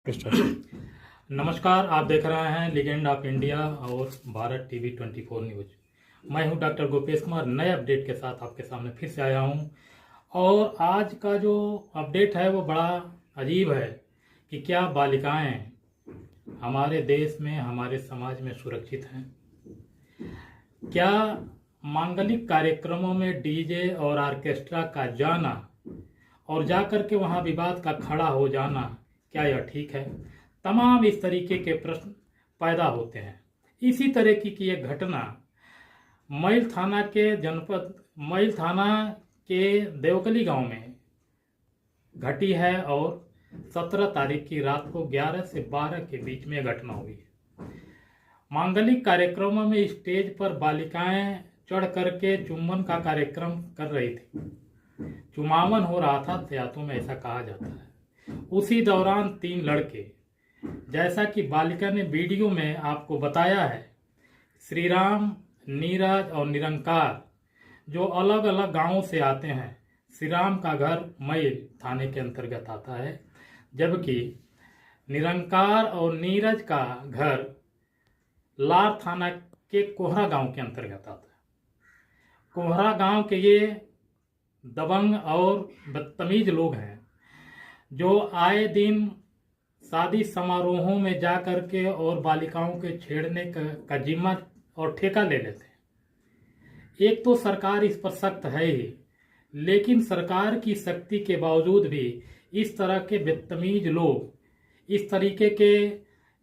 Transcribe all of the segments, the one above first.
नमस्कार, आप देख रहे हैं लीजेंड ऑफ इंडिया और भारत टीवी 24 न्यूज। मैं हूं डॉक्टर गोपेश कुमार, नए अपडेट के साथ आपके सामने फिर से आया हूं। और आज का जो अपडेट है वो बड़ा अजीब है कि क्या बालिकाएं हमारे देश में, हमारे समाज में सुरक्षित हैं? क्या मांगलिक कार्यक्रमों में डीजे और ऑर्केस्ट्रा का जाना और जाकर के वहां विवाद का खड़ा हो जाना, क्या यह ठीक है? तमाम इस तरीके के प्रश्न पैदा होते हैं। इसी तरह की एक घटना मैल थाना के देवकली गांव में घटी है और 17 तारीख की रात को 11 से 12 के बीच में घटना हुई है। मांगलिक कार्यक्रमों में स्टेज पर बालिकाएं चढ़ करके चुम्बन का कार्यक्रम कर रही थी। चुमावन हो रहा था, देहातों में ऐसा कहा जाता है। उसी दौरान 3 लड़के, जैसा कि बालिका ने वीडियो में आपको बताया है, श्रीराम, नीरज और निरंकार, जो अलग अलग गांवों से आते हैं। श्रीराम का घर मैल थाने के अंतर्गत आता है, जबकि निरंकार और नीरज का घर लार थाना के कोहरा गांव के अंतर्गत आता है। कोहरा गांव के ये दबंग और बदतमीज लोग हैं जो आए दिन शादी समारोहों में जा करके और बालिकाओं के छेड़ने का जिम्मा और ठेका ले लेते हैं। एक तो सरकार इस पर सख्त है ही, लेकिन सरकार की सख्ती के बावजूद भी इस तरह के बदतमीज लोग, इस तरीके के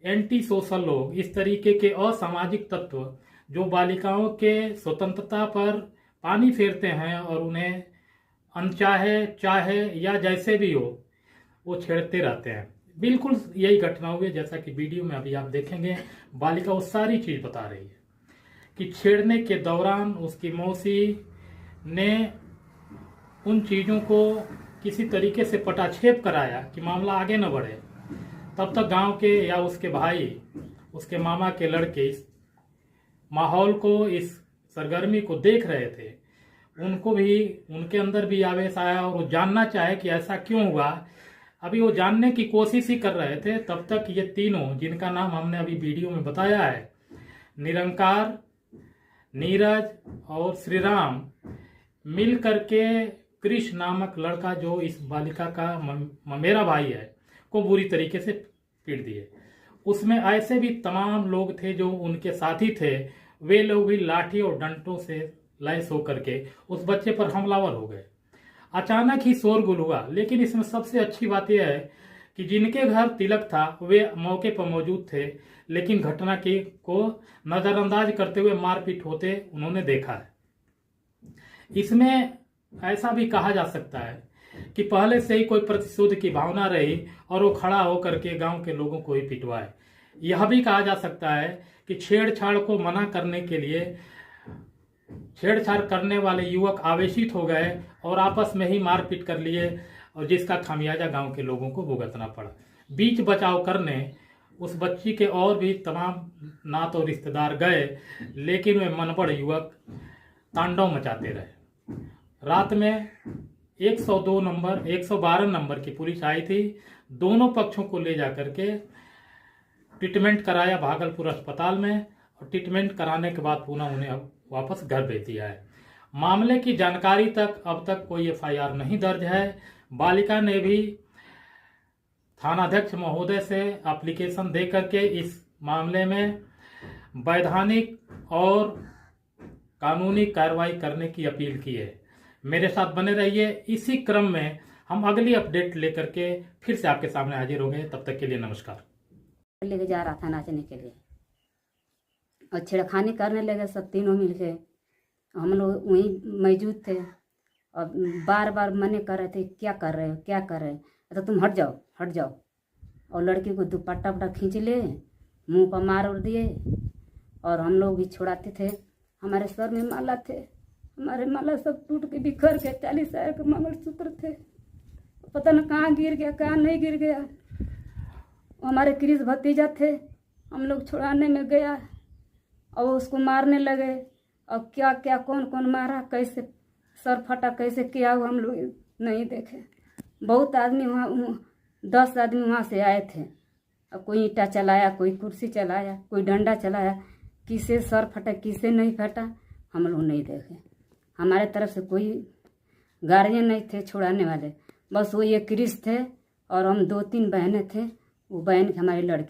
एंटी सोशल लोग, इस तरीके के असामाजिक तत्व जो बालिकाओं के स्वतंत्रता पर पानी फेरते हैं और उन्हें अनचाहे चाहे या जैसे भी हो वो छेड़ते रहते हैं। बिल्कुल यही घटना हुई, जैसा कि वीडियो में अभी आप देखेंगे। बालिका वो सारी चीज बता रही है कि छेड़ने के दौरान उसकी मौसी ने उन चीजों को किसी तरीके से पटाक्षेप कराया कि मामला आगे न बढ़े। तब तक गांव के या उसके भाई, उसके मामा के लड़के इस माहौल को, इस सरगर्मी को देख रहे थे। उनको भी, उनके अंदर भी आवेश आया और वो जानना चाहे कि ऐसा क्यों हुआ। अभी वो जानने की कोशिश ही कर रहे थे, तब तक ये तीनों, जिनका नाम हमने अभी वीडियो में बताया है, निरंकार, नीरज और श्रीराम, मिल करके कृष्ण नामक लड़का, जो इस बालिका का ममेरा भाई है, को बुरी तरीके से पीट दिए। उसमें ऐसे भी तमाम लोग थे जो उनके साथी थे। वे लोग भी लाठी और डंटों से लैस होकर के उस बच्चे पर हमलावर हो गए। अचानक ही शोरगुल हुआ, लेकिन इसमें सबसे अच्छी बात यह है कि जिनके घर तिलक था वे मौके पर मौजूद थे, लेकिन घटना की को नजरअंदाज करते हुए मारपीट होते उन्होंने देखा है। इसमें ऐसा भी कहा जा सकता है कि पहले से ही कोई प्रतिशोध की भावना रही और वो खड़ा होकर के गांव के लोगों को ही पिटवाए। यह भी कहा जा सकता है कि छेड़छाड़ को मना करने के लिए छेड़छाड़ करने वाले युवक आवेशित हो गए और आपस में ही मारपीट कर लिए, और जिसका खामियाजा गांव के लोगों को भुगतना पड़ा। बीच बचाव करने उस बच्ची के और भी तमाम नात और रिश्तेदार गए, लेकिन वे मनबड़ युवक तांडव मचाते रहे। रात में 102 नंबर 112 नंबर की पुलिस आई थी। दोनों पक्षों को ले जाकर के ट्रीटमेंट कराया भागलपुर अस्पताल में, और ट्रीटमेंट कराने के बाद पुनः उन्हें वापस घर भेज दिया है। मामले की जानकारी तक अब तक कोई FIR नहीं दर्ज है। बालिका ने भी थानाध्यक्ष महोदय से एप्लीकेशन दे करके इस मामले में वैधानिक और कानूनी कार्रवाई करने की अपील की है। मेरे साथ बने रहिए। इसी क्रम में हम अगली अपडेट लेकर के फिर से आपके सामने हाजिर होंगे। तब तक के लिए नमस्कार। लेके जा रहा था नाचने के लिए और छेड़खानी करने लगे सब तीनों मिलके। हम लोग वहीं मौजूद थे और बार बार मने कर रहे थे, क्या कर रहे हो, क्या कर रहे हो, तो तुम हट जाओ, हट जाओ। और लड़की को दुपट्टा वट्टा खींच ले, मुंह पर मार उड़ दिए। और हम लोग भी छुड़ाते थे। हमारे सर में माला थे, हमारे माला सब टूट के बिखर के 40,000 के मंगलसूत्र थे। पता न कहाँ गिर गया, कहाँ नहीं गिर गया। हमारे क्रिस भतीजा थे, हम लोग छुड़ाने में गया और उसको मारने लगे। और क्या क्या कौन कौन मारा, कैसे सर फटा, कैसे किया हम लोग नहीं देखे। बहुत आदमी वहाँ 10 आदमी वहाँ से आए थे अब कोई ईंटा चलाया, कोई कुर्सी चलाया, कोई डंडा चलाया, किसे सर फटा किसे नहीं फटा हम लोग नहीं देखे। हमारे तरफ से कोई गार्जियन नहीं थे छुड़ाने वाले, बस वो ये क्रिस थे और हम 2-3 बहनें थे। वो बहन की हमारी लड़की